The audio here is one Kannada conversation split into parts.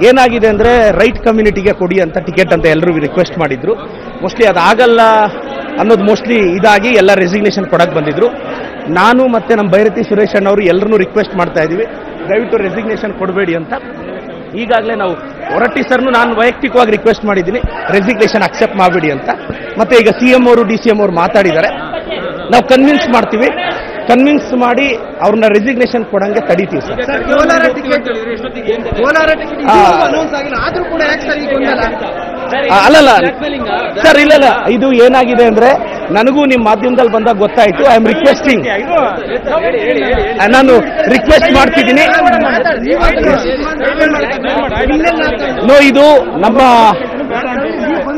ಏನಾಗಿದೆ ಅಂದರೆ ರೈಟ್ ಕಮ್ಯುನಿಟಿಗೆ ಕೊಡಿ ಅಂತ ಟಿಕೆಟ್ ಅಂತ ಎಲ್ಲರೂ ರಿಕ್ವೆಸ್ಟ್ ಮಾಡಿದ್ರು. ಮೋಸ್ಟ್ಲಿ ಅದಾಗಲ್ಲ ಅನ್ನೋದು ಮೋಸ್ಟ್ಲಿ ಇದಾಗಿ ಎಲ್ಲ ರೆಸಿಗ್ನೇಷನ್ ಕೊಡಕ್ಕೆ ಬಂದಿದ್ರು. ನಾನು ಮತ್ತು ನಮ್ಮ ಭೈರತಿ ಸುರೇಶ್ ಅಣ್ಣವರು ಎಲ್ಲರೂ ರಿಕ್ವೆಸ್ಟ್ ಮಾಡ್ತಾ ಇದ್ದೀವಿ, ದಯವಿಟ್ಟು ರೆಸಿಗ್ನೇಷನ್ ಕೊಡಬೇಡಿ ಅಂತ. ಈಗಾಗಲೇ ನಾವು ಹೊರಟ್ಟಿ ಸರ್ನು ನಾನು ವೈಯಕ್ತಿಕವಾಗಿ ರಿಕ್ವೆಸ್ಟ್ ಮಾಡಿದ್ದೀನಿ, ರೆಸಿಗ್ನೇಷನ್ ಅಕ್ಸೆಪ್ಟ್ ಮಾಡಬೇಡಿ ಅಂತ. ಮತ್ತು ಈಗ CM ಅವರು DCM ಅವರು ಮಾತಾಡಿದ್ದಾರೆ, ನಾವು ಕನ್ವಿನ್ಸ್ ಮಾಡ್ತೀವಿ, ಕನ್ವಿನ್ಸ್ ಮಾಡಿ ಅವ್ರನ್ನ ರೆಸಿಗ್ನೇಷನ್ ಕೊಡಂಗೆ ತಡೀತೀವಿ ಸರ್. ಅಲ್ಲಲ್ಲ ಸರ್, ಇಲ್ಲ ಇದು ಏನಾಗಿದೆ ಅಂದ್ರೆ ನನಗೂ ನಿಮ್ಮ ಮಾಧ್ಯಮದಲ್ಲಿ ಬಂದಾಗ ಗೊತ್ತಾಯ್ತು. ಐ ಆಮ್ ರಿಕ್ವೆಸ್ಟಿಂಗ್, ನಾನು ರಿಕ್ವೆಸ್ಟ್ ಮಾಡ್ತಿದ್ದೀನಿ. ನೋ, ಇದು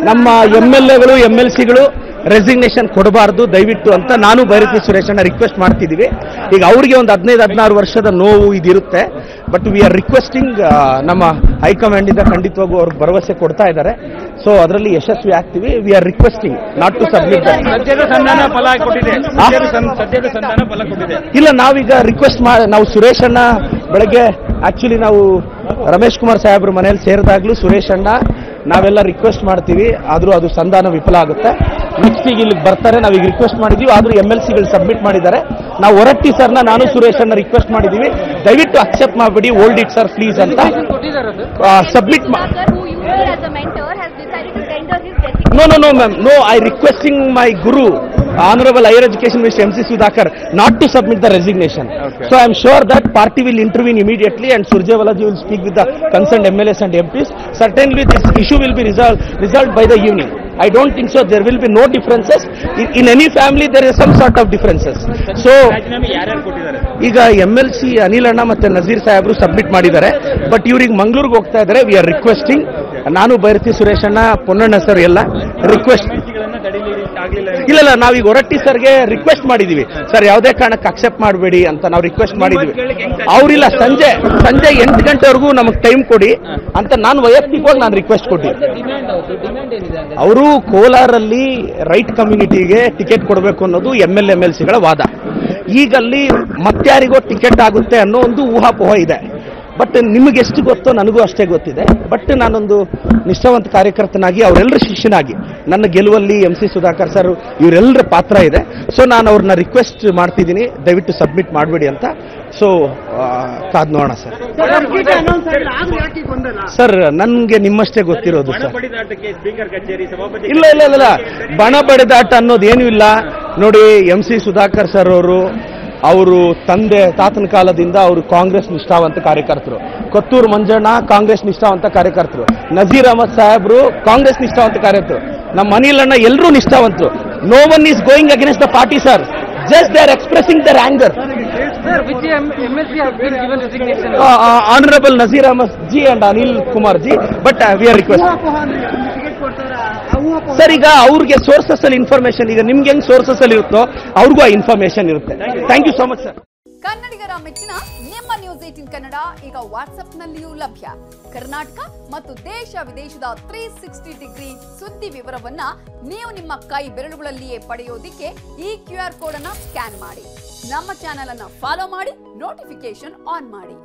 ನಮ್ಮ MLAಗಳು MLCಗಳು ರೆಸಿಗ್ನೇಷನ್ ಕೊಡಬಾರ್ದು ದಯವಿಟ್ಟು ಅಂತ ನಾನು ಭೈರತಿ ಸುರೇಶ್ ಅಣ್ಣ ರಿಕ್ವೆಸ್ಟ್ ಮಾಡ್ತಿದ್ದೀವಿ. ಈಗ ಅವ್ರಿಗೆ ಒಂದು 15-16 ವರ್ಷದ ನೋವು ಇದಿರುತ್ತೆ. ಬಟ್ ವಿ ಆರ್ ರಿಕ್ವೆಸ್ಟಿಂಗ್, ನಮ್ಮ ಹೈಕಮಾಂಡ್ ಇಂದ ಖಂಡಿತವಾಗೂ ಅವ್ರಿಗೆ ಭರವಸೆ ಕೊಡ್ತಾ ಇದ್ದಾರೆ. ಸೊ ಅದರಲ್ಲಿ ಯಶಸ್ವಿ ಆಗ್ತೀವಿ. We are requesting not to submit. ಇಲ್ಲ, ನಾವೀಗ ರಿಕ್ವೆಸ್ಟ್ ನಾವು ಸುರೇಶ್ ಅಣ್ಣ ಬೆಳಗ್ಗೆ ಆಕ್ಚುಲಿ ನಾವು ರಮೇಶ್ ಕುಮಾರ್ ಸಾಹೇಬ್ರ ಮನೇಲಿ ಸೇರಿದಾಗ್ಲೂ ಸುರೇಶ್ ಅಣ್ಣ ನಾವೆಲ್ಲ ರಿಕ್ವೆಸ್ಟ್ ಮಾಡ್ತೀವಿ, ಆದರೂ ಅದು ಸಂಧಾನ ವಿಫಲ ಆಗುತ್ತೆ. ನೆಕ್ಸ್ಟ್ ಈಗ ಇಲ್ಲಿಗೆ ಬರ್ತಾರೆ, ನಾವೀಗ ರಿಕ್ವೆಸ್ಟ್ ಮಾಡಿದ್ದೀವಿ, ಆದರೂ MLCಗಳು ಸಬ್ಮಿಟ್ ಮಾಡಿದ್ದಾರೆ. ನಾವು ಹೊರಟ್ಟಿ ಸರ್ನ ನಾನು ಸುರೇಶ್ ಅನ್ನ ರಿಕ್ವೆಸ್ಟ್ ಮಾಡಿದ್ದೀವಿ, ದಯವಿಟ್ಟು ಅಕ್ಸೆಪ್ಟ್ ಮಾಡಬೇಡಿ, ಓಲ್ಡ್ ಇಟ್ ಸರ್ ಪ್ಲೀಸ್ ಅಂತ submit No, ma'am. No, I requesting my guru, Honorable Higher Education Minister MC Sudhakar, not to submit the resignation. Okay. So I am sure that party will intervene immediately and Surjewalaji will speak with the concerned MLAs and MPs. Certainly this issue will be resolved by the evening. I don't think so. There will be no differences. In any family there is some sort of differences. So ಈಗ MLC ಅನಿಲ್ ಅಣ್ಣ ಮತ್ತೆ ನಜೀರ್ ಸಾಹೇಬ್ರು ಸಬ್ಮಿಟ್ ಮಾಡಿದ್ದಾರೆ. ಬಟ್ ಇವ್ರಿಗೆ ಮಂಗಳೂರಿಗೆ ಹೋಗ್ತಾ ಇದ್ದಾರೆ. ವಿ ಆರ್ ರಿಕ್ವೆಸ್ಟಿಂಗ್, ನಾನು ಭೈರತಿ ಸುರೇಶ್ ಅಣ್ಣ, ಪೊನ್ನಣ್ಣ ಸರ್ ಎಲ್ಲ ರಿಕ್ವೆಸ್ಟ್. ಇಲ್ಲ, ನಾವೀಗ ಹೊರಟ್ಟಿ ಸರ್ಗೆ ರಿಕ್ವೆಸ್ಟ್ ಮಾಡಿದೀವಿ, ಸರ್ ಯಾವುದೇ ಕಾರಣಕ್ಕೆ ಅಕ್ಸೆಪ್ಟ್ ಮಾಡಬೇಡಿ ಅಂತ ನಾವು ರಿಕ್ವೆಸ್ಟ್ ಮಾಡಿದೀವಿ. ಅವರಿಲ್ಲ, ಸಂಜೆ 8 ಗಂಟೆವರೆಗೂ ನಮಗೆ ಟೈಮ್ ಕೊಡಿ ಅಂತ ನಾನು ವೈಯಕ್ತಿಕವಾಗಿ ನಾನು ರಿಕ್ವೆಸ್ಟ್ ಕೊಟ್ಟಿದ್ದೆ. ಅವರು ಕೋಲಾರಲ್ಲಿ ರೈಟ್ ಕಮ್ಯುನಿಟಿಗೆ ಟಿಕೆಟ್ ಕೊಡಬೇಕು ಅನ್ನೋದು MLA MLCಗಳ ವಾದ. ಈಗಲ್ಲಿ ಮತ್ತಾರಿಗೋ ಟಿಕೆಟ್ ಆಗುತ್ತೆ ಅನ್ನೋ ಒಂದು ಊಹಾಪೋಹ ಇದೆ. ಬಟ್ ನಿಮಗೆಷ್ಟು ಗೊತ್ತೋ ನನಗೂ ಅಷ್ಟೇ ಗೊತ್ತಿದೆ. ಬಟ್ ನಾನೊಂದು ನಿಷ್ಠಾವಂತ ಕಾರ್ಯಕರ್ತನಾಗಿ ಅವರೆಲ್ಲರ ಶಿಷ್ಯನಾಗಿ ನನ್ನ ಗೆಲುವಲ್ಲಿ MC ಸುಧಾಕರ್ ಸರ್ ಇವರೆಲ್ಲರ ಪಾತ್ರ ಇದೆ. ಸೊ ನಾನು ಅವ್ರನ್ನ ರಿಕ್ವೆಸ್ಟ್ ಮಾಡ್ತಿದ್ದೀನಿ, ದಯವಿಟ್ಟು ಸಬ್ಮಿಟ್ ಮಾಡಬೇಡಿ ಅಂತ. ಸೊ ಕಾದ್ ನೋಡೋಣ ಸರ್. ಸರ್ ನನಗೆ ನಿಮ್ಮಷ್ಟೇ ಗೊತ್ತಿರೋದು ಸರ್. ಇಲ್ಲ, ಬಣ ಬಡಿದಾಟ ಅನ್ನೋದು ಏನೂ ಇಲ್ಲ. ನೋಡಿ, MC ಸುಧಾಕರ್ ಸರ್ ಅವರು ತಾತನ ಕಾಲದಿಂದ ಅವರು ಕಾಂಗ್ರೆಸ್ ನಿಷ್ಠಾವಂತ ಕಾರ್ಯಕರ್ತರು. ಕೊತ್ತೂರು ಮಂಜಣ್ಣ ಕಾಂಗ್ರೆಸ್ ನಿಷ್ಠಾವಂತ ಕಾರ್ಯಕರ್ತರು. ನಜೀರ್ ಅಹಮದ್ ಸಾಹೇಬ್ರು ಕಾಂಗ್ರೆಸ್ ನಿಷ್ಠಾವಂತ ಕಾರ್ಯಕರ್ತರು. ನಮ್ಮ ಅನಿಲ್ ಅಣ್ಣ ಎಲ್ಲರೂ ನಿಷ್ಠಾವಂತರು. No one is going against the party sir. Just they are expressing their anger. Sir, which MLC have been given resignation? Honorable Nazir Ahmad ji and Anil Kumar ji, but we are requesting. Sir, ಈಗ ಅವ್ರಿಗೆ ಸೋರ್ಸಸ್ ಅಲ್ಲಿ ಇನ್ಫಾರ್ಮೇಶನ್, ಈಗ ನಿಮ್ಗೆ ಹೆಂಗ್ ಸೋರ್ಸಸ್ ಅಲ್ಲಿ ಇರುತ್ತೋ ಅವ್ರಿಗೂ ಆ ಇನ್ಫಾರ್ಮೇಶನ್ ಇರುತ್ತೆ. Thank you so much sir. ಕನ್ನಡಿಗರ ಮೆಚ್ಚಿನ ನಿಮ್ಮ ನ್ಯೂಸ್ 18 ಕನ್ನಡ ಈಗ ವಾಟ್ಸ್ಆಪ್ನಲ್ಲಿಯೂ ಲಭ್ಯ. ಕರ್ನಾಟಕ ಮತ್ತು ದೇಶ ವಿದೇಶದ 360 ಡಿಗ್ರಿ ಸುದ್ದಿ ವಿವರವನ್ನ ನೀವು ನಿಮ್ಮ ಕೈ ಬೆರಳುಗಳಲ್ಲಿಯೇ ಪಡೆಯೋದಿಕ್ಕೆ ಈ QR ಕೋಡ್ ಅನ್ನ ಸ್ಕ್ಯಾನ್ ಮಾಡಿ. ನಮ್ಮ ಚಾನೆಲ್ ಅನ್ನ ಫಾಲೋ ಮಾಡಿ, ನೋಟಿಫಿಕೇಶನ್ ಆನ್ ಮಾಡಿ.